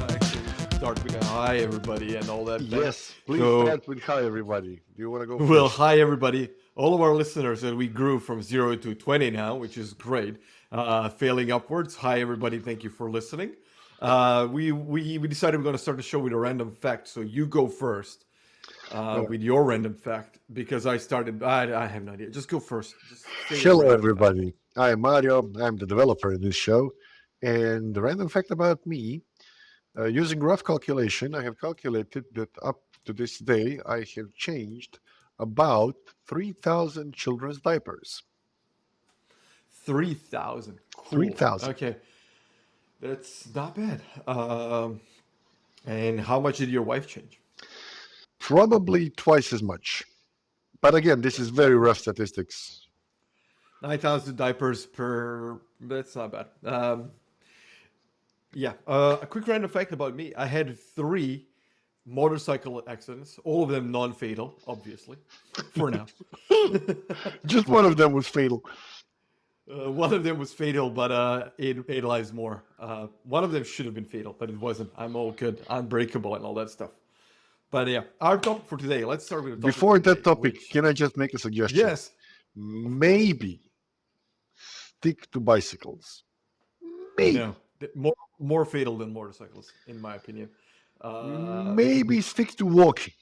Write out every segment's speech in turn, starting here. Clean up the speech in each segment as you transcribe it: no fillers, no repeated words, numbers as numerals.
Actually, we should start with a hi everybody and all that thing. Yes, please So, start with hi, everybody. Do you want to go well, first? hi everybody. All of our listeners, and we grew from 0 to 20 now, which is great. Failing upwards. Hi everybody. Thank you for listening. We decided we're going to start the show with a random fact. So you go first Uh, with your random fact because I started. I have no idea. Just go first. Just say your Hello, random fact. everybody. I'm Mario. I'm the developer in this show. And the random fact about me, using rough calculation, I have calculated that up to this day, I have changed about 3,000 children's diapers. 3,000. Cool. 3,000. Okay, that's not bad. And how much did your wife change? Probably twice as much. But again, this is very rough statistics. 9,000 diapers per. That's not bad. Yeah. A quick random fact about me: I had three motorcycle accidents, all of them non-fatal, obviously, for now. Just one of them was fatal. One of them was fatal, but eight lives more. One of them should have been fatal, but it wasn't. I'm all good, unbreakable, and all that stuff. But yeah, our topic for today. Let's start with the topic Before for that today, topic, which can I just make a suggestion? yes, of course. Maybe stick to bicycles. No, Maybe. more fatal than motorcycles, in my opinion. Uh, Maybe stick to walking.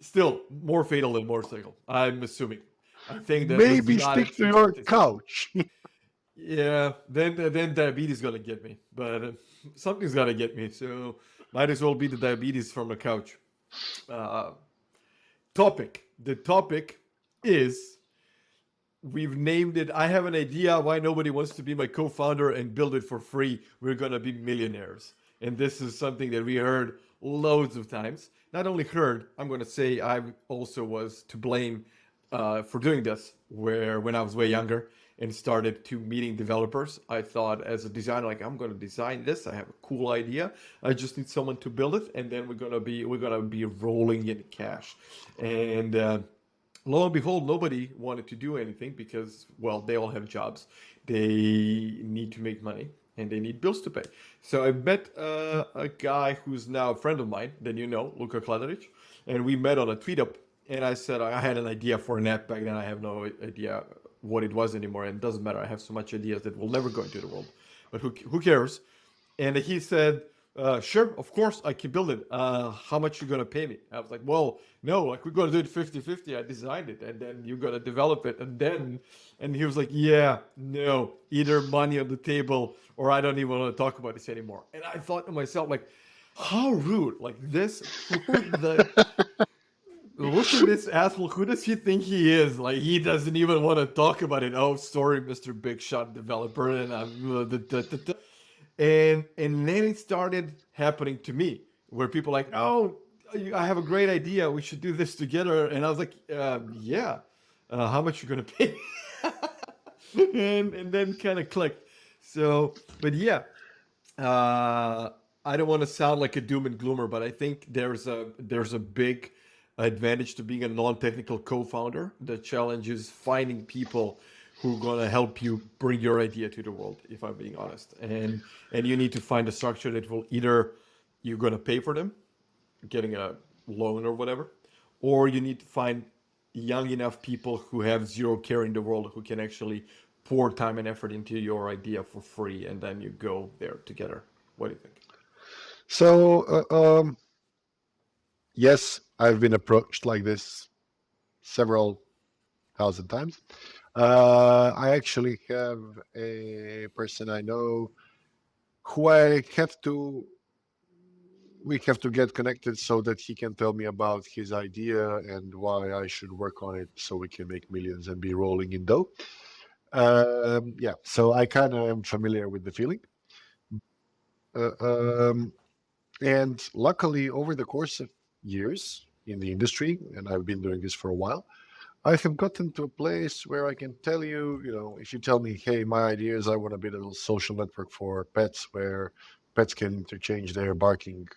Still more fatal than motorcycle. I'm assuming. I think that was Maybe not a stick to true your statistic. couch. Yeah, then diabetes gonna get me, but something's gonna get me. So might as well be the diabetes from the couch. Uh, Topic. The topic is we've named it. I have an idea why nobody wants to be my co-founder and build it for free. We're gonna be millionaires, and this is something that we heard loads of times. Not only heard, I'm gonna say I also was to blame for doing this. Where when I was way younger and started to meeting developers, I thought as a designer, like I'm gonna design this. I have a cool idea. I just need someone to build it, and then we're gonna be rolling in cash, and. Lo and behold, nobody wanted to do anything because, well, they all have jobs. They need to make money and they need bills to pay. So I met a guy who's now a friend of mine, then you know, Luka Kladaric, and we met on a tweet up. And I said I had an idea for an app back then. I have no idea what it was anymore, and it doesn't matter. I have so much ideas that will never go into the world. But who cares? And he said, sure, of course, I can build it. How much you going to pay me? I was like, well, no, like we're going to do it 50-50. I designed it and then you're going to develop it. And he was like, yeah, no, either money on the table or I don't even want to talk about this anymore. And I thought to myself, like, how rude. Like this, who the, look at this asshole. Who does he think he is? Like he doesn't even want to talk about it. Oh, sorry, Mr. Big Shot developer. And and then it started happening to me where people like, oh, I have a great idea. We should do this together. And I was like, yeah. How much you gonna pay? And then kind of clicked. So, but yeah, I don't want to sound like a doom and gloomer, but I think there's a big advantage to being a non-technical co-founder. The challenge is finding people who are gonna help you bring your idea to the world. If I'm being honest, and you need to find a structure that will either you're gonna pay for them, getting a loan or whatever, or you need to find young enough people who have zero care in the world who can actually pour time and effort into your idea for free, and then you go there together. What do you think? So, yes, I've been approached like this several thousand times. I actually have a person I know who we have to get connected so that he can tell me about his idea and why I should work on it so we can make millions and be rolling in dough. Yeah, so I kind of am familiar with the feeling. Uh, um, and luckily, over the course of years in the industry, and I've been doing this for a while, I have gotten to a place where I can tell you, if you tell me, hey, my idea is I want to build a little social network for pets where pets can interchange their barking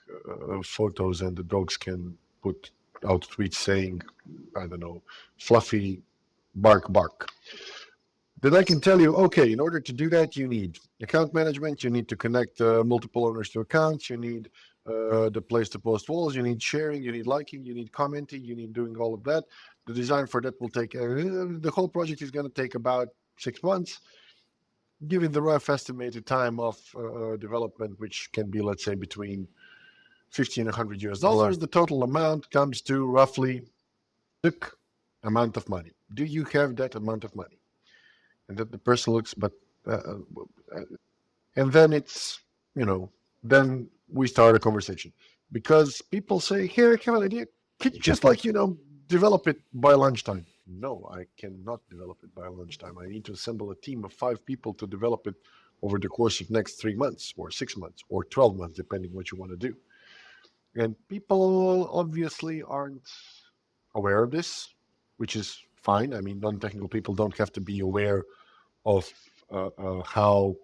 photos and the dogs can put out tweets saying, I don't know, fluffy bark bark. then I can tell you, okay, in order to do that, you need account management, you need to connect multiple owners to accounts, you need the place to post walls, you need sharing, you need liking, you need commenting, you need doing all of that. The design for that will take, the whole project is going to take about 6 months, given the rough estimated time of development, which can be, let's say, between 50 and $100. The total amount comes to roughly the amount of money. Do you have that amount of money? And then the person looks, but and then it's, then we start a conversation because people say, "Here, I have an idea. Can you just develop it by lunchtime?" No, I cannot develop it by lunchtime. I need to assemble a team of 5 people to develop it over the course of next 3 months or 6 months or 12 months, depending what you want to do. And people obviously aren't aware of this, which is fine. I mean, non-technical people don't have to be aware of how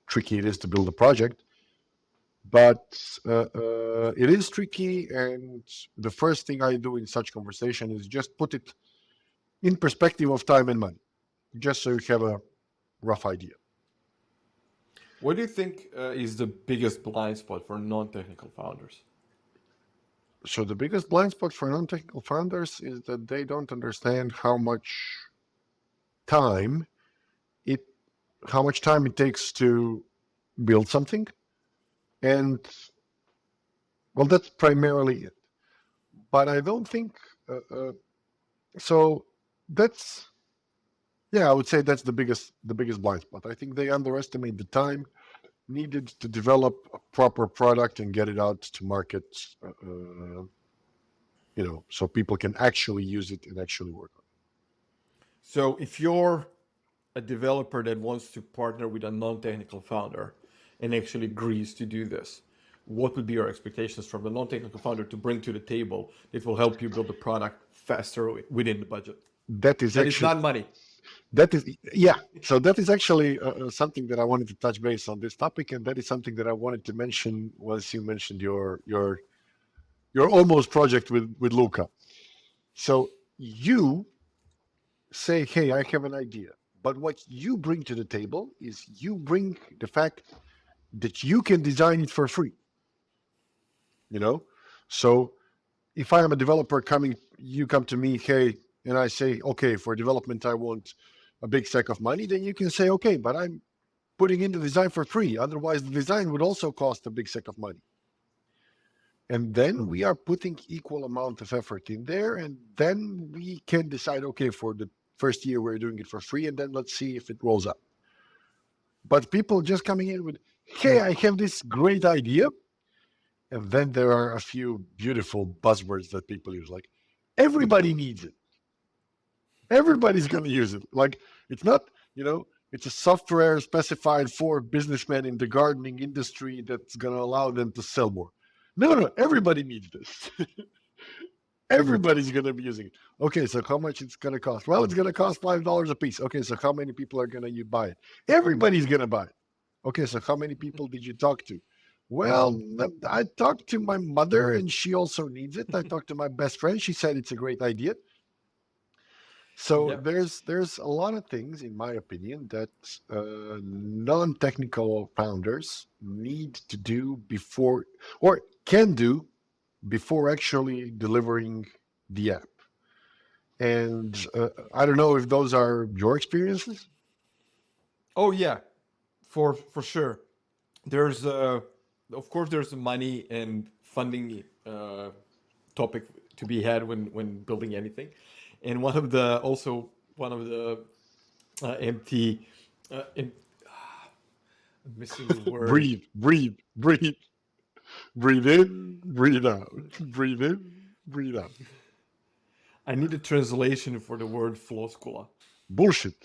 tricky it is to build a project, but it is tricky. And the first thing I do in such conversation is just put it in perspective of time and money, just so you have a rough idea. What do you think is the biggest blind spot for non-technical founders? So the biggest blind spot for non-technical founders is that they don't understand how much time it takes to build something. And well, that's primarily it. But I don't think so. That's I would say that's the biggest blind spot. I think they underestimate the time needed to develop a proper product and get it out to market, so people can actually use it and actually work on it. So if you're a developer that wants to partner with a non-technical founder and actually agrees to do this, what would be your expectations from the non-technical founder to bring to the table that will help you build the product faster within the budget? That is not money. That is, so that is actually something that I wanted to touch base on this topic, and that is something that I wanted to mention once you mentioned your almost project with Luca. So you say, hey, I have an idea, but what you bring to the table is you bring the fact that you can design it for free. So if I am a developer you come to me, hey, and I say, okay, for development, I want a big stack of money, then you can say, okay, but I'm putting in the design for free. Otherwise, the design would also cost a big stack of money. And then we are putting equal amount of effort in there. And then we can decide, okay, for the first year, we're doing it for free. And then let's see if it rolls up. But people just coming in with, hey, I have this great idea. And then there are a few beautiful buzzwords that people use, like everybody needs it. Everybody's going to use it. Like it's not, it's a software specified for businessmen in the gardening industry that's going to allow them to sell more. No, everybody needs this. Everybody's going to be using it. Okay, so how much it's going to cost? Well, it's going to cost $5 a piece. Okay, so how many people are going to buy it? Everybody's going to buy it. Okay, so how many people did you talk to? Well, I talked to my mother and she also needs it. I talked to my best friend. She said it's a great idea. So there's a lot of things, in my opinion, that non-technical founders need to do before, or can do before actually delivering the app. And I don't know if those are your experiences. Oh yeah, for sure. There's of course there's money and funding topic to be had when building anything, and one of the empty I'm missing the word. Breathe in, breathe out, breathe in, breathe out. I need a translation for the word floskula. Bullshit.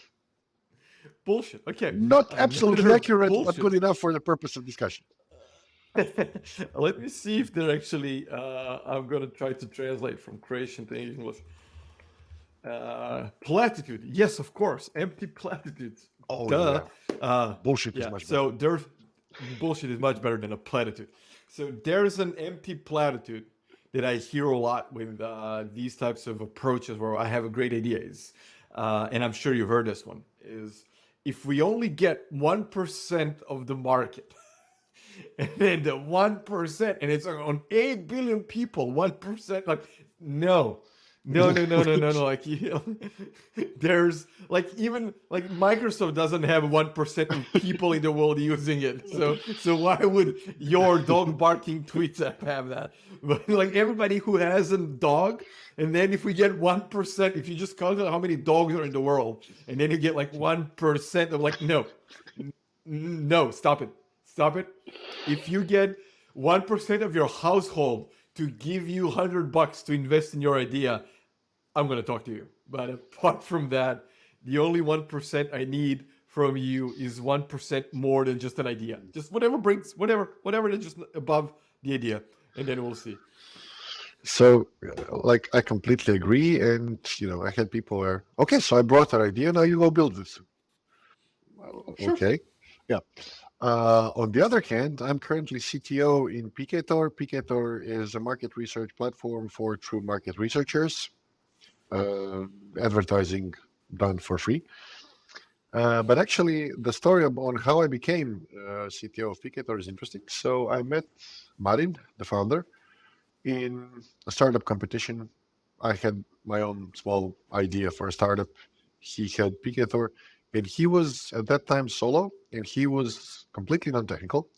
Okay. Not absolutely accurate, bullshit. but good enough for the purpose of discussion. Let me see if they're actually. I'm gonna try to translate from Croatian to English. Platitude. Yes, of course. Empty platitudes. Oh, duh. Yeah. Bullshit is much better. So there's bullshit is much better than a platitude. So there's an empty platitude that I hear a lot with these types of approaches where I have a great idea, and I'm sure you've heard this one. is if we only get 1% of the market, and then the 1%, and it's on 8 billion people, 1%, like, no. No, no, no, no, no, no. Like, there's like, even like Microsoft doesn't have 1% of people in the world using it. So why would your dog barking tweets app have that? But like everybody who has a dog, and then if we get 1%, if you just calculate how many dogs are in the world, and then you get like 1% of, like, no, no, stop it. Stop it. If you get 1% of your household to give you $100 to invest in your idea, I'm going to talk to you. But apart from that, the only 1% I need from you is 1% more than just an idea. Just whatever brings, whatever that's just above the idea. And then we'll see. So, like, I completely agree. And, I had people where, okay, so I brought an idea. Now you go build this. Sure. Okay. Yeah. On the other hand, I'm currently CTO in Picator. Picator is a market research platform for true market researchers, uh, advertising done for free. But actually, the story on how I became CTO of Picator is interesting. So I met Marin, the founder, in a startup competition. I had my own small idea for a startup. He had Picator, and he was at that time solo, and he was completely non-technical.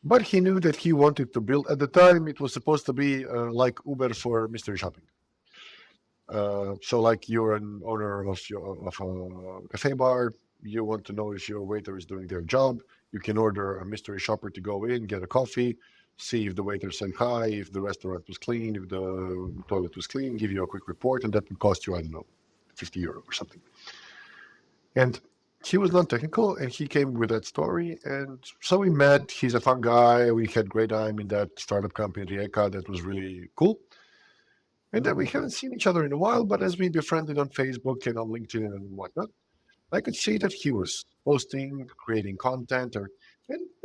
But he knew that he wanted to build. At the time, it was supposed to be like Uber for mystery shopping. So, like, you're an owner of a cafe bar. You want to know if your waiter is doing their job. You can order a mystery shopper to go in, get a coffee, see if the waiter said hi, if the restaurant was clean, if the toilet was clean, give you a quick report, and that would cost you, I don't know, €50 or something. And he was non-technical, and he came with that story. And so we met. He's a fun guy. We had great time in that startup company, Rijeka. That was really cool. And then we haven't seen each other in a while, but as we befriended on Facebook and on LinkedIn and whatnot, I could see that he was posting, creating content, and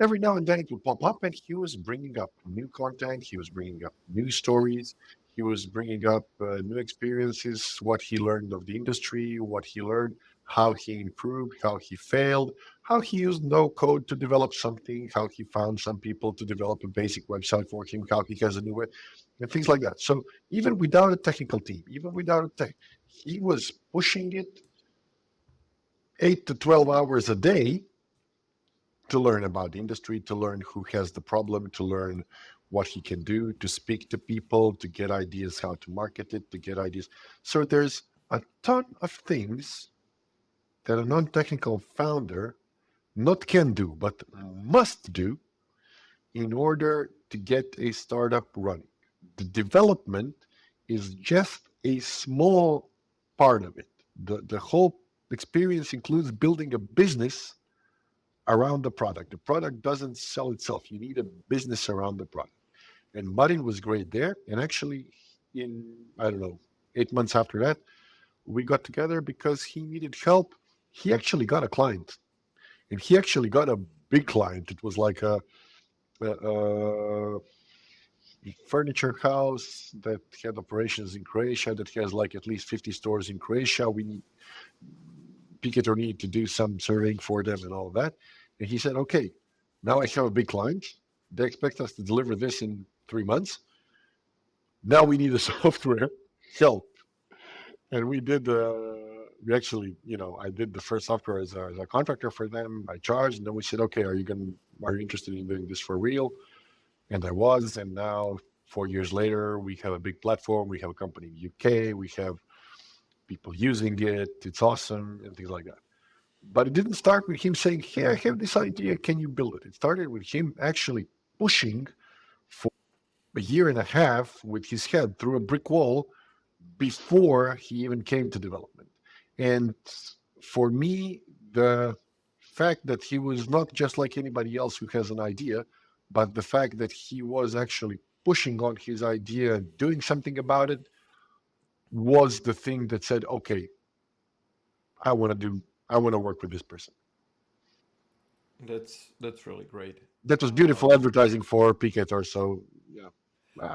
every now and then it would pop up, and he was bringing up new content. He was bringing up new stories. He was bringing up new experiences, what he learned of the industry, what he learned, how he improved, how he failed, how he used no code to develop something, how he found some people to develop a basic website for him, how he has a new way, and things like that. So even without a technical team, even without a tech, he was pushing it 8 to 12 hours a day to learn about the industry, to learn who has the problem, to learn what he can do, to speak to people, to get ideas how to market it, to get ideas. So there's a ton of things that a non-technical founder not can do, but must do in order to get a startup running. The development is just a small part of it. The whole experience includes building a business around the product. The product doesn't sell itself. You need a business around the product. And Marin was great there. And actually, in, I don't know, 8 months after that, we got together because he needed help. He actually got a client, and he actually got a big client. It was like a furniture house that had operations in Croatia, that has like at least 50 stores in Croatia. We need Picator need to do some surveying for them and all of that. And he said, okay, now I have a big client. They expect us to deliver this in 3 months. Now we need a software help. And we actually, I did the first software as a contractor for them. I charged, and then we said, okay, are you interested in doing this for real? And I was, and now 4 years later, we have a big platform. We have a company in the UK. We have people using it. It's awesome, and things like that. But it didn't start with him saying, hey, I have this idea. Can you build it? It started with him actually pushing for a year and a half with his head through a brick wall before he even came to development. And for me, the fact that he was not just like anybody else who has an idea, but the fact that he was actually pushing on his idea, doing something about it, was the thing that said, okay, I want to work with this person. That's really great. That was beautiful advertising for Picator. So yeah,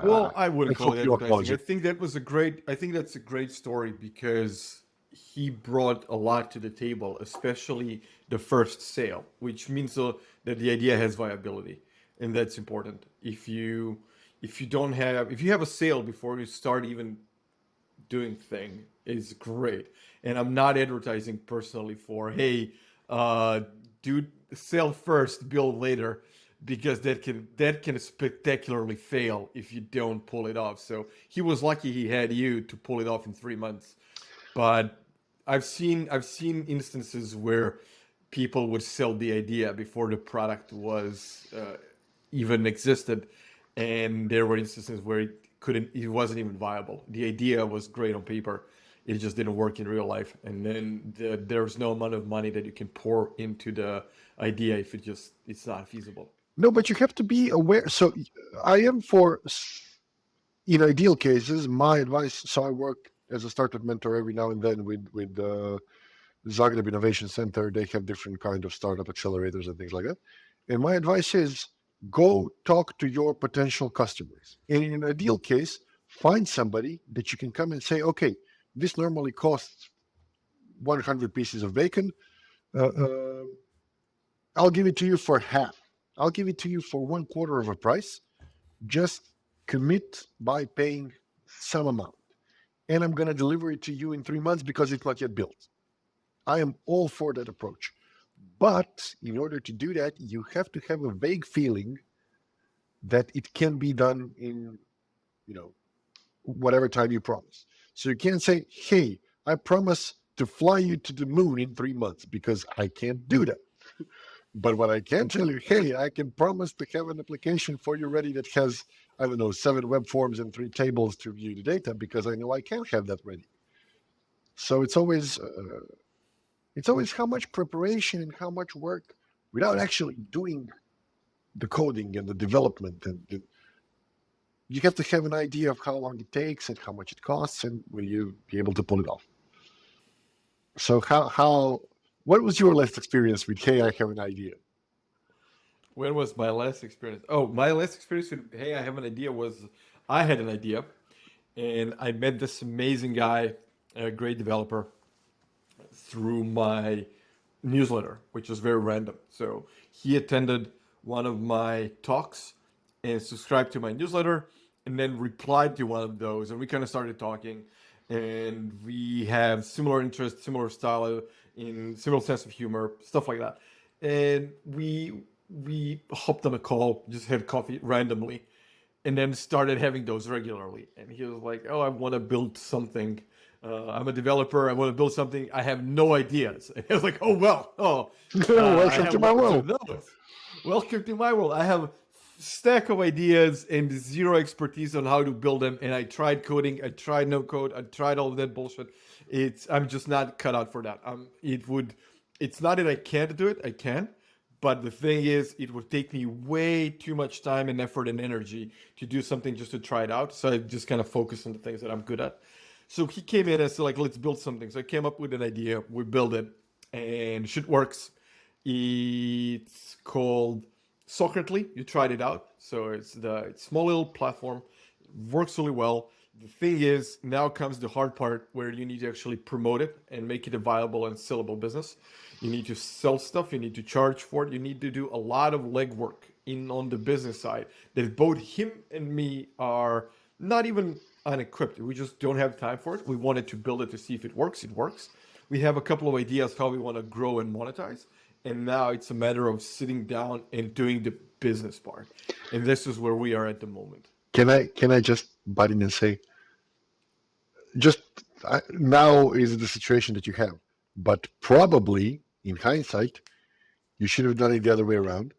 Well, uh, I I wouldn't call hope it you advertising. acknowledge I it. think that was a great. I think that's a great story because he brought a lot to the table, especially the first sale, which means that the idea has viability, and that's important. If you don't have if you have a sale before you start even doing thing is great. And I'm not advertising personally for, hey, uh, dude, sell first, build later, because that can spectacularly fail if you don't pull it off. So he was lucky he had you to pull it off in 3 months. But I've seen instances where people would sell the idea before the product was even existed, and there were instances where it wasn't even viable. The idea was great on paper, it just didn't work in real life, and then there's no amount of money that you can pour into the idea if it's not feasible. No, but you have to be aware. So I am for, in ideal cases, my advice. So I work as a startup mentor every now and then with Zagreb Innovation Center. They have different kind of startup accelerators and things like that. And my advice is go talk to your potential customers. And in an ideal case, find somebody that you can come and say, okay, this normally costs 100 pieces of bacon. Uh, uh, I'll give it to you for half. I'll give it to you for one quarter of a price. Just commit by paying some amount. And I'm going to deliver it to you in 3 months because it's not yet built. I am all for that approach. But in order to do that, you have to have a vague feeling that it can be done in, you know, whatever time you promise. So you can't say, hey, I promise to fly you to the moon in 3 months because I can't do that. But what I can tell you, hey, I can promise to have an application for you ready that has, I don't know, 7 web forms and 3 tables to view the data because I know I can have that ready. So it's always how much preparation and how much work without actually doing the coding and the development you have to have an idea of how long it takes and how much it costs and will you be able to pull it off. So how what was your last experience with hey I have an idea? When was my last experience? Oh, my last experience with, hey, I have an idea was, I had an idea, and I met this amazing guy, a great developer, through my newsletter, which was very random. So he attended one of my talks and subscribed to my newsletter, and then replied to one of those, and we kind of started talking, and we have similar interests, similar style, in similar sense of humor, stuff like that. And we hopped on a call, just had coffee randomly, and then started having those regularly. And he was like, "Oh, I want to build something. I'm a developer. I want to build something. I have no ideas." And I was like, "Oh well, I Welcome have to my lots of world. those. Welcome to my world. I have stack of ideas and zero expertise on how to build them. And I tried coding. I tried no code. I tried all of that bullshit. I'm just not cut out for that. It's not that I can't do it. I can." But the thing is, it would take me way too much time and effort and energy to do something just to try it out. So I just kind of focus on the things that I'm good at. So he came in and said, like, let's build something. So I came up with an idea. We built it, and shit works. It's called Socrately. You tried it out. So it's small little platform. Works really well. The thing is, now comes the hard part where you need to actually promote it and make it a viable and sellable business. You need to sell stuff. You need to charge for it. You need to do a lot of legwork in on the business side that both him and me are not even unequipped. We just don't have time for it. We wanted to build it to see if it works. It works. We have a couple of ideas how we want to grow and monetize. And now it's a matter of sitting down and doing the business part. And this is where we are at the moment. Can I just butt in and say just now is the situation that you have, but probably in hindsight you should have done it the other way around.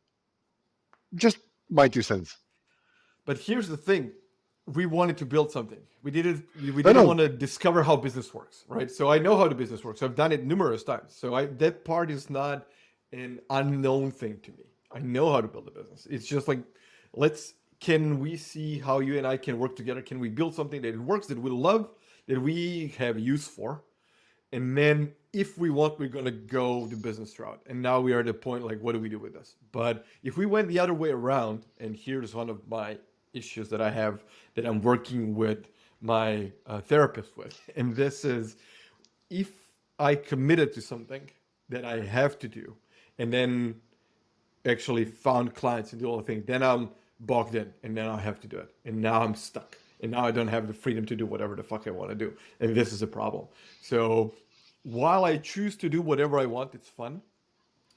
Just my 2 cents. But here's the thing: we wanted to build something. We didn't. We No, didn't no, want to discover how business works, right? So I know how the business works. I've done it numerous times. So that part is not an unknown thing to me. I know how to build a business. It's just like, let's. Can we see how you and I can work together? Can we build something that works, that we love, that we have use for? And then if we want, we're gonna go the business route. And now we are at the point like, what do we do with this? But if we went the other way around, and here's one of my issues that I have that I'm working with my therapist with, and this is, if I committed to something that I have to do, and then actually found clients and do all the things, then I'm bogged in, and then I have to do it, and now I'm stuck, and now I don't have the freedom to do whatever the fuck I want to do, and this is a problem. So while I choose to do whatever I want, it's fun.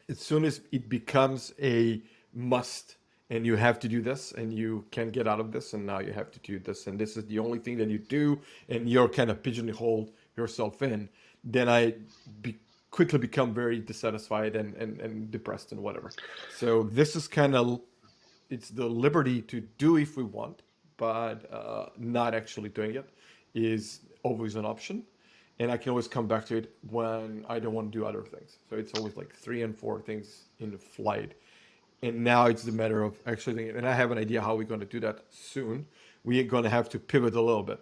As soon as it becomes a must and you have to do this and you can't get out of this and now you have to do this and this is the only thing that you do and you're kind of pigeonholed yourself in, then be, quickly become very dissatisfied and depressed and whatever. So this is kind of, it's the liberty to do if we want, but not actually doing it is always an option. And I can always come back to it when I don't want to do other things. So it's always like 3 and 4 things in the flight. And now it's the matter of actually thinking, and I have an idea how we're going to do that soon. We're going to have to pivot a little bit,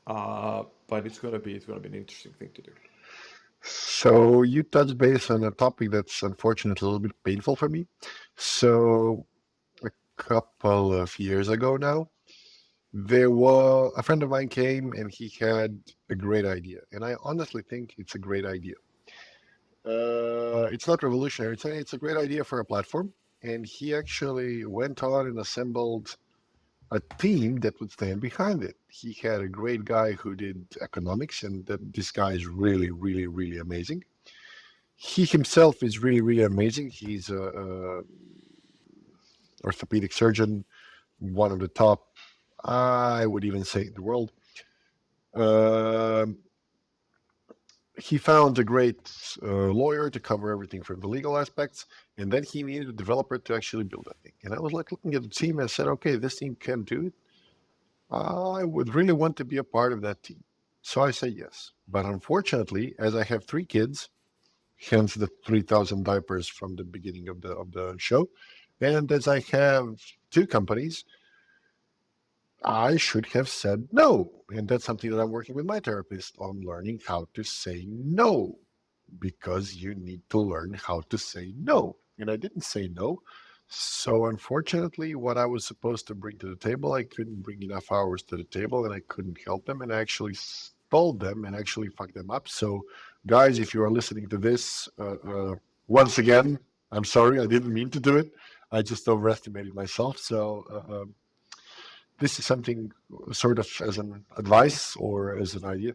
but it's going to be an interesting thing to do. So you touched base on a topic that's unfortunately a little bit painful for me. So a couple of years ago now, there was a friend of mine came and he had a great idea, and I honestly think it's a great idea. It's not revolutionary. It's a great idea for a platform, and he actually went on and assembled a team that would stand behind it. He had a great guy who did economics, and this guy is really, really, really amazing. He himself is really, really amazing. He's a orthopedic surgeon, one of the top, I would even say, in the world. Um he found a great lawyer to cover everything from the legal aspects, and then he needed a developer to actually build that thing. And I was like looking at the team and I said, okay, this team can do it. I would really want to be a part of that team. So I said yes. But unfortunately, as I have 3 kids, hence the 3,000 diapers from the beginning of the show, and as I have 2 companies, I should have said no. And that's something that I'm working with my therapist on, learning how to say no, because you need to learn how to say no. And I didn't say no. So unfortunately, what I was supposed to bring to the table, I couldn't bring enough hours to the table and I couldn't help them. And I actually stalled them and actually fucked them up. So, guys, if you are listening to this, once again, I'm sorry. I didn't mean to do it. I just overestimated myself. So, this is something sort of as an advice or as an idea.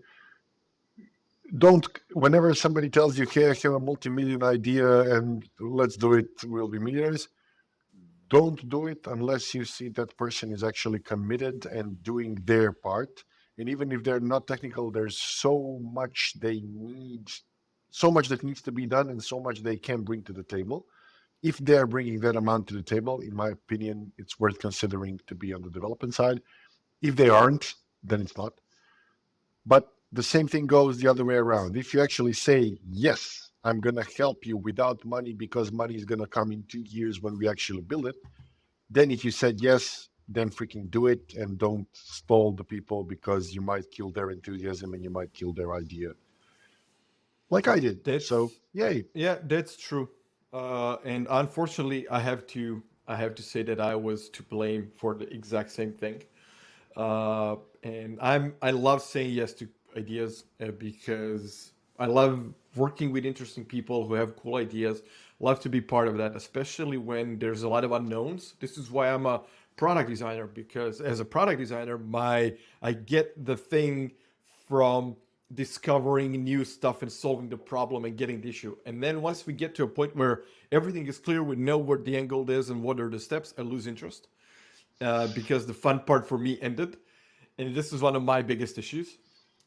Don't, whenever somebody tells you, hey, I have a multi-million idea and let's do it, we'll be millionaires, don't do it unless you see that person is actually committed and doing their part. And even if they're not technical, there's so much they need, so much that needs to be done and so much they can bring to the table. If they're bringing that amount to the table, in my opinion, it's worth considering to be on the development side. If they aren't, then it's not. But the same thing goes the other way around. If you actually say, yes, I'm going to help you without money because money is going to come in 2 years when we actually build it, then if you said yes, then freaking do it and don't stall the people, because you might kill their enthusiasm and you might kill their idea like I did. So, That's yay. Yeah, that's true. And unfortunately, I have to say that I was to blame for the exact same thing. And I love saying yes to ideas because I love working with interesting people who have cool ideas. Love to be part of that, especially when there's a lot of unknowns. This is why I'm a product designer, because as a product designer, my I get the thing from discovering new stuff and solving the problem and getting the issue. And then once we get to a point where everything is clear, we know what the end goal is and what are the steps, I lose interest because the fun part for me ended. And this is one of my biggest issues.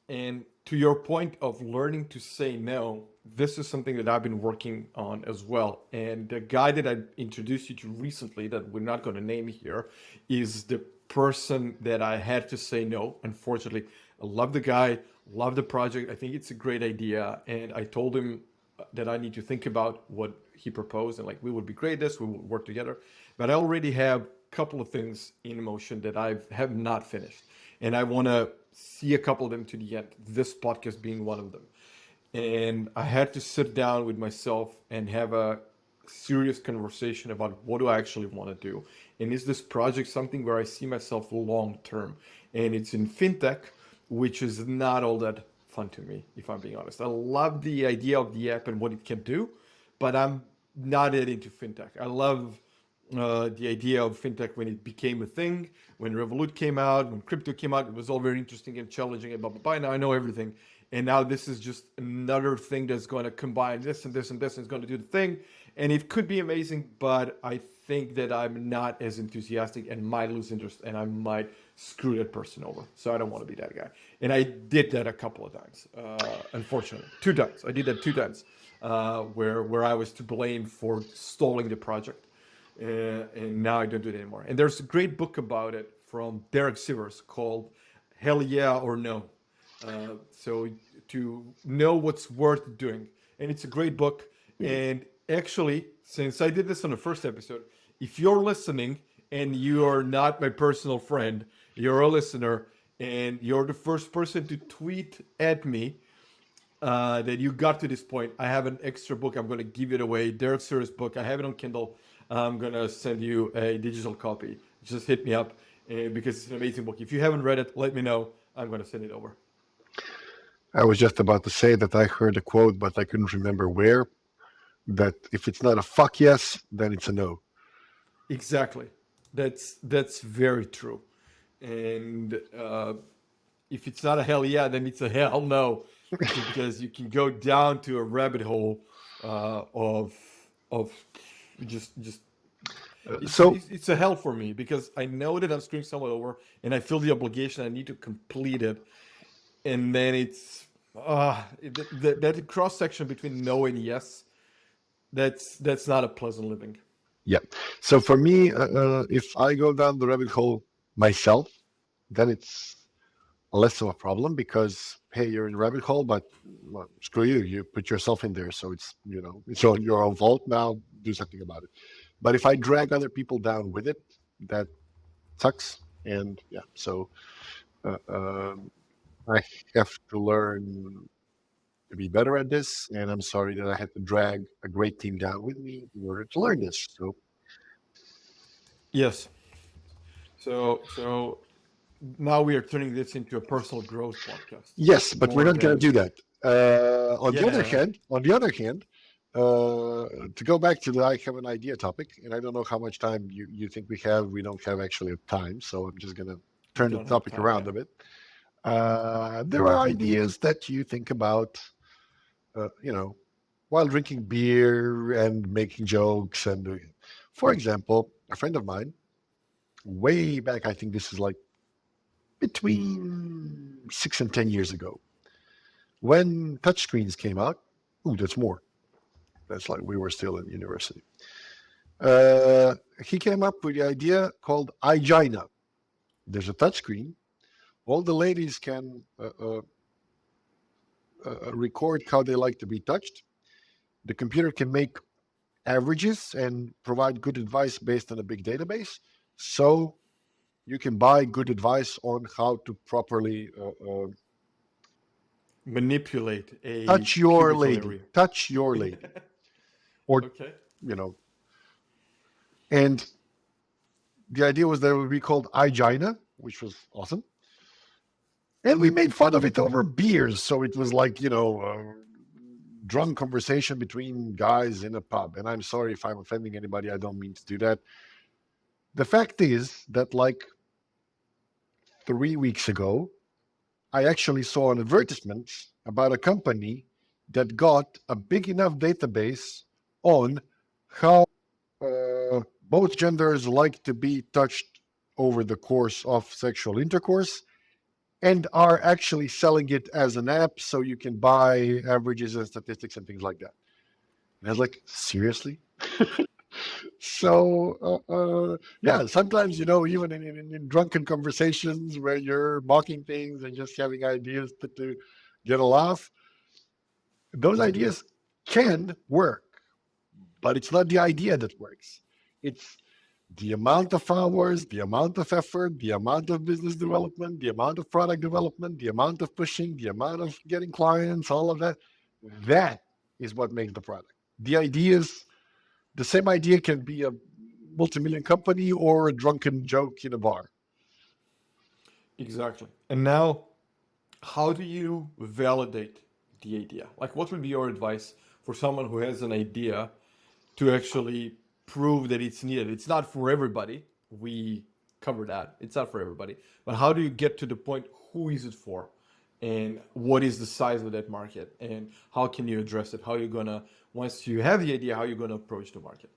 And to your point of learning to say no, this is something that I've been working on as well. And the guy that I introduced you to recently, that we're not going to name here, is the person that I had to say no. Unfortunately, I love the guy, love the project. I think it's a great idea. And I told him that I need to think about what he proposed and like we would be great at this, we would work together. But I already have a couple of things in motion that I have not finished. And I want to see a couple of them to the end, this podcast being one of them. And I had to sit down with myself and have a serious conversation about what do I actually want to do. And is this project something where I see myself long term? And it's in fintech, which is not all that fun to me, if I'm being honest. I love the idea of the app and what it can do, but I'm not that into fintech. I love the idea of fintech when it became a thing, when Revolut came out, when crypto came out. It was all very interesting and challenging and blah, blah, blah. Now I know everything. And now this is just another thing that's going to combine this and this and this and it's going to do the thing. And it could be amazing, but I think that I'm not as enthusiastic and might lose interest and I might screw that person over. So I don't want to be that guy. And I did that a couple of times, unfortunately. 2 times. I did that 2 times where I was to blame for stalling the project. And now I don't do it anymore. And there's a great book about it from Derek Sivers called Hell Yeah or No. So to know what's worth doing. And it's a great book. And actually, since I did this on the first episode, if you're listening and you are not my personal friend, you're a listener, and you're the first person to tweet at me that you got to this point, I have an extra book. I'm going to give it away. Derek Sivers' book. I have it on Kindle. I'm going to send you a digital copy. Just hit me up because it's an amazing book. If you haven't read it, let me know. I'm going to send it over. I was just about to say that I heard a quote, but I couldn't remember where, that if it's not a fuck yes, then it's a no. Exactly. That's very true. And if it's not a hell yeah, then it's a hell no, because you can go down to a rabbit hole of just So it's a hell for me because I know that I'm screwing someone over and I feel the obligation. I need to complete it, and then it's that cross section between no and yes. That's not a pleasant living. yeah. So for me, if I go down the rabbit hole myself, then it's less of a problem because hey, you're in a rabbit hole, but well, screw you. You put yourself in there, so it's it's on your own fault. Now do something about it. But if I drag other people down with it, that sucks. And yeah, so uh, um, I have to learn to be better at this. And I'm sorry that I had to drag a great team down with me in order to learn this. So Yes. So now we are turning this into a personal growth podcast yes, but we're more not going than to do that. yeah. On the other hand, to go back to the I have an idea topic, and I don't know how much time you think we have. We don't have actually time, so I'm just going to We turn the don't have topic time. around Yeah. a bit. There are ideas that you think about, you know, while drinking beer and making jokes. And for example, a friend of mine, way back, I think this is like between 6 and 10 years ago, when touchscreens came out. Ooh, that's more. That's like we were still in university. Uh, he came up with the idea called iGina. There's a touchscreen. All the ladies can record how they like to be touched. The computer can make averages and provide good advice based on a big database. So you can buy good advice on how to properly Manipulate a touch your pubital lady, area. touch your lady, or Okay. you know. And the idea was that it would be called iGina, which was awesome. And we made fun of it over beers, so it was like drunk conversation between guys in a pub. And I'm sorry if I'm offending anybody. I don't mean to do that. The fact is that like 3 weeks ago, I actually saw an advertisement about a company that got a big enough database on how both genders like to be touched over the course of sexual intercourse and are actually selling it as an app so you can buy averages and statistics and things like that. And I was like, seriously? So yeah, sometimes even in drunken conversations where you're mocking things and just having ideas to get a laugh, those ideas can work, but it's not the idea that works. It's the amount of hours, the amount of effort, the amount of business development, the amount of product development, the amount of pushing, the amount of getting clients, all of that. That is what makes the product. The ideas, the same idea can be a multi-million company or a drunken joke in a bar. Exactly. And now how do you validate the idea? Like, what would be your advice for someone who has an idea to actually prove that it's needed? It's not for everybody. We covered that. It's not for everybody. But how do you get to the point? Who is it for? And what is the size of that market? And how can you address it? How are you gonna, once you have the idea, how are you gonna approach the market?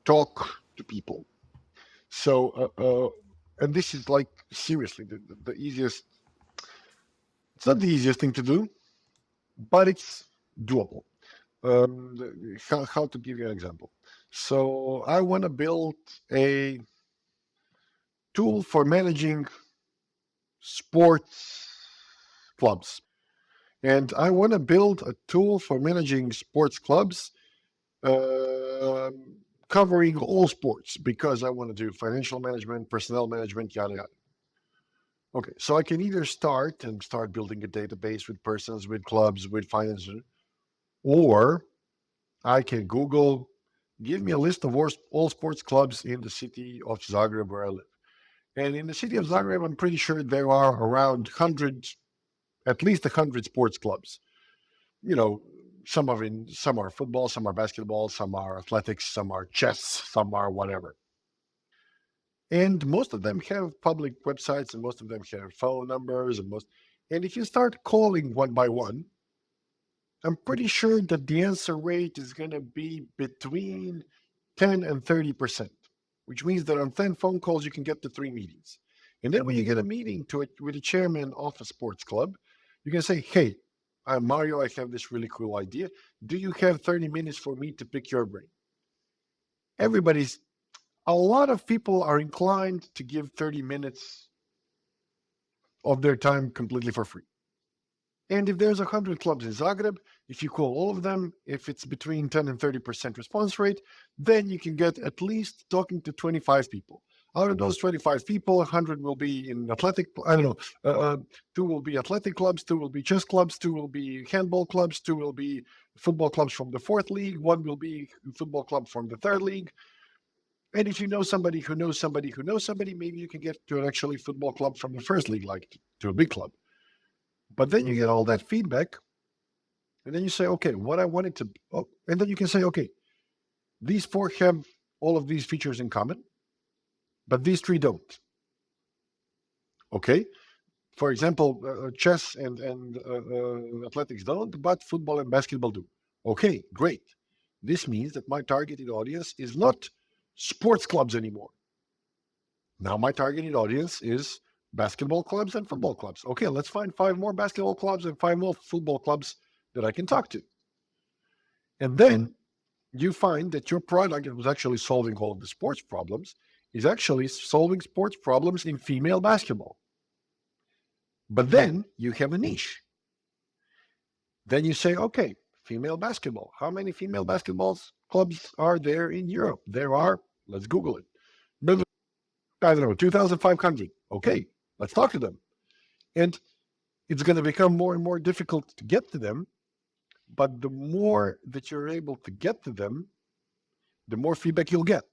Talk to people. So, and this is like seriously the easiest. It's not the easiest thing to do, but it's doable. How to give you an example? So I want to build a tool for managing sports clubs. And I want to build a tool for managing sports clubs uh, covering all sports because I want to do financial management, personnel management, yada, yada. Okay, so I can either start building a database with persons, with clubs, with finance, or I can Google, give me a list of all sports clubs in the city of Zagreb where I live. And in the city of Zagreb, I'm pretty sure there are around 100, at least 100 sports clubs. You know, some are football, some are basketball, some are athletics, some are chess, some are whatever. And most of them have public websites and most of them have phone numbers and if you start calling one by one, I'm pretty sure that the answer rate is going to be between 10 and 30%, which means that on 10 phone calls, you can get to 3 meetings. And then when you get a meeting with the chairman of a sports club, you can say, hey, I'm Mario. I have this really cool idea. Do you have 30 minutes for me to pick your brain? Everybody's, a lot of people are inclined to give 30 minutes of their time completely for free. And if there's 100 clubs in Zagreb, if you call all of them, if it's between 10 and 30% response rate, then you can get at least talking to 25 people. Out of those 25 people, 100 will be in athletic, I don't know, two will be athletic clubs, two will be chess clubs, two will be handball clubs, two will be football clubs from the fourth league, one will be football club from the third league. And if you know somebody who knows somebody who knows somebody, maybe you can get to an actually football club from the first league, like to a big club. But then you get all that feedback, and then you say, okay, what I wanted to, oh, and then you can say, okay, these four have all of these features in common, but these three don't. Okay. For example, chess and athletics don't, but football and basketball do. Okay, great. This means that my targeted audience is not sports clubs anymore. Now my targeted audience is basketball clubs and football clubs. Okay, let's find 5 more basketball clubs and 5 more football clubs that I can talk to. And then you find that your product that was actually solving all of the sports problems is actually solving sports problems in female basketball. But then you have a niche. Then you say, okay, female basketball. How many female basketball clubs are there in Europe? There are, let's Google it. I don't know, 2,500. Okay, let's talk to them. And it's going to become more and more difficult to get to them. But the more that you're able to get to them, the more feedback you'll get.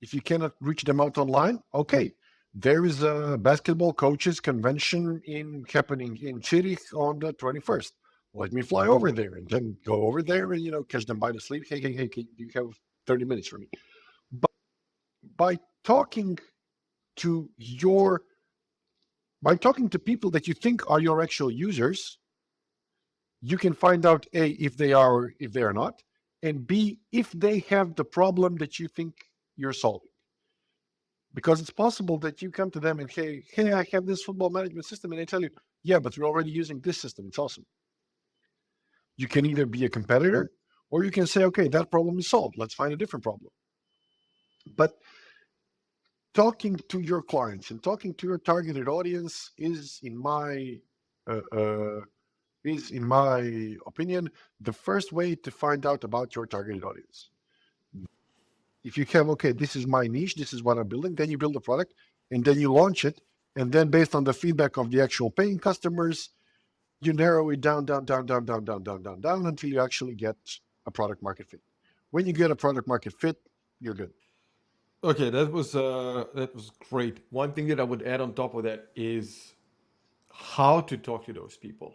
If you cannot reach them out online, okay, there is a basketball coaches convention happening in Zurich on the 21st. Let me fly over there and then go over there and catch them by the sleep. Hey, you have 30 minutes for me. But by talking to your by talking to people that you think are your actual users, you can find out A, if they are or if they are not, and B, if they have the problem that you think you're solving. Because it's possible that you come to them and say, hey, I have this football management system, and they tell you, yeah, but we're already using this system. It's awesome. You can either be a competitor or you can say, okay, that problem is solved. Let's find a different problem. But talking to your clients and talking to your targeted audience uh, uh, is, in my opinion, the first way to find out about your targeted audience. If you have, okay, this is my niche, this is what I'm building, then you build a product and then you launch it. And then based on the feedback of the actual paying customers, you narrow it down until you actually get a product market fit. When you get a product market fit, you're good. Okay, that was great. One thing that I would add on top of that is how to talk to those people.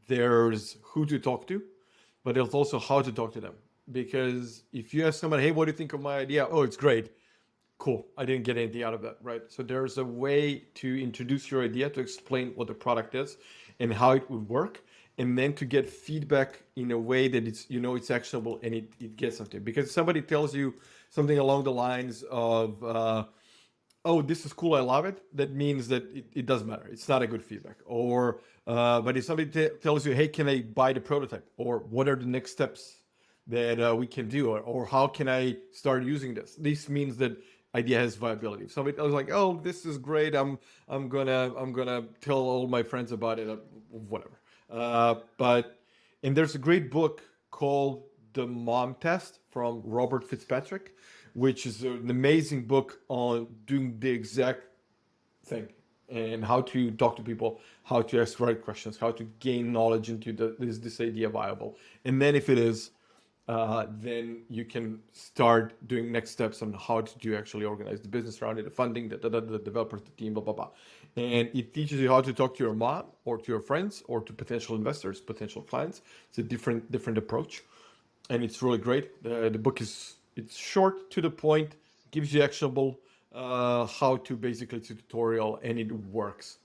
There's who to talk to, but there's also how to talk to them. Because if you ask someone, hey, what do you think of my idea? Oh, it's great. Cool. I didn't get anything out of that, right? So there's a way to introduce your idea, to explain what the product is and how it would work, and then to get feedback in a way that it's actionable and it gets something. Because somebody tells you something along the lines of, oh, this is cool, I love it, that means that it doesn't matter. It's not a good feedback. Or, but if somebody tells you, hey, can I buy the prototype? Or what are the next steps that we can do? Or how can I start using this? This means that idea has viability. If somebody tells like, oh, this is great, I'm gonna tell all my friends about it, whatever. But and there's a great book called The Mom Test from Robert Fitzpatrick, which is an amazing book on doing the exact thing and how to talk to people, how to ask the right questions, how to gain knowledge into is this idea viable, and then if it is, then you can start doing next steps on how to do actually organize the business around it, the funding, the developers, the team, blah blah blah, and it teaches you how to talk to your mom or to your friends or to potential investors, potential clients. It's a different approach, and it's really great. The book it's short to the point, gives you actionable how to basically to tutorial, and it works.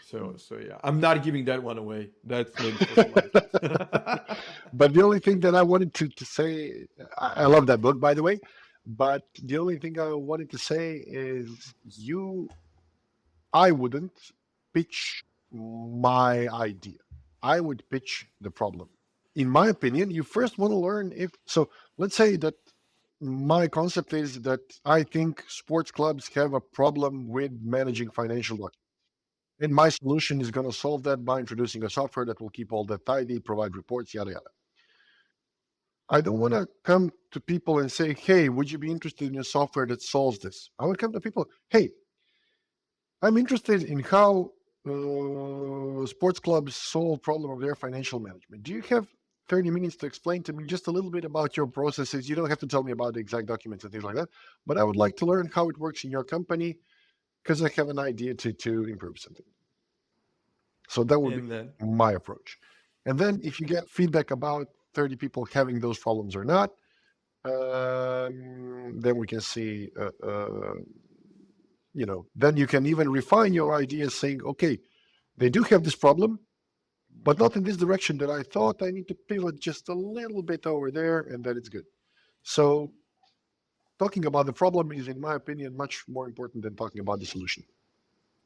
So yeah, I'm not giving that one away. That's maybe for some other kids. But the only thing that I wanted to say, I love that book, by the way. But the only thing I wanted to say is I wouldn't pitch my idea. I would pitch the problem. In my opinion, you first want to learn if so. Let's say that my concept is that I think sports clubs have a problem with managing financial documents. And my solution is going to solve that by introducing a software that will keep all that tidy, provide reports, yada yada. I don't want to come to people and say, "Hey, would you be interested in a software that solves this?" I would come to people, "Hey, I'm interested in how sports clubs solve problem of their financial management. Do you have 30 minutes to explain to me just a little bit about your processes? You don't have to tell me about the exact documents and things like that, but I would like to learn how it works in your company because I have an idea to improve something." So that would be And then my approach. And then if you get feedback about 30 people having those problems or not, then we can see, then you can even refine your ideas saying, okay, they do have this problem, but not in this direction that I thought. I need to pivot just a little bit over there, and then it's good. So talking about the problem is, in my opinion, much more important than talking about the solution.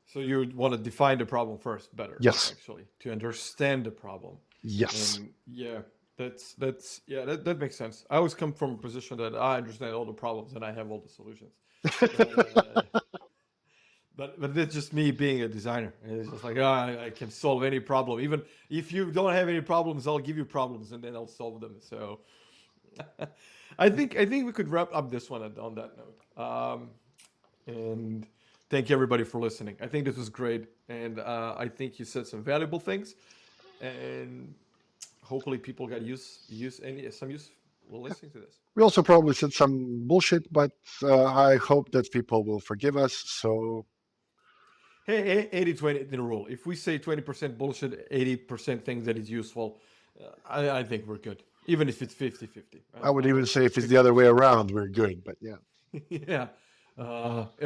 so you want to define the problem first better, Yes. actually, to understand the problem. Yes. And yeah, that's yeah, that makes sense. I always come from a position that I understand all the problems and I have all the solutions. But but that's just me being a designer. And it's just like, oh, I can solve any problem. Even if you don't have any problems, I'll give you problems and then I'll solve them. So I think we could wrap up this one on that note. And thank you everybody for listening. I think this was great, and I think you said some valuable things, and hopefully people got some use while listening to this. We also probably said some bullshit, but I hope that people will forgive us. So Hey, 80-20 the rule. If we say 20% bullshit, 80% things that is useful, I think we're good. Even if it's 50-50. I would I even would say if it's the other way 50%. around, we're good. But yeah, Yeah.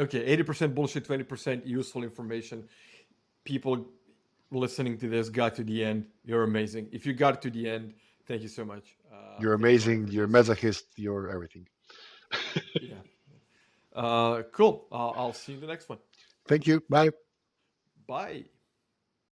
Okay, 80% bullshit, 20% useful information. People listening to this got to the end. You're amazing. If you got to the end, thank you so much. you're Thank you, Ryan, amazing. for You're a this. masochist. You're everything. Yeah. Cool. I'll see you in the next one. Thank you. Bye. Bye.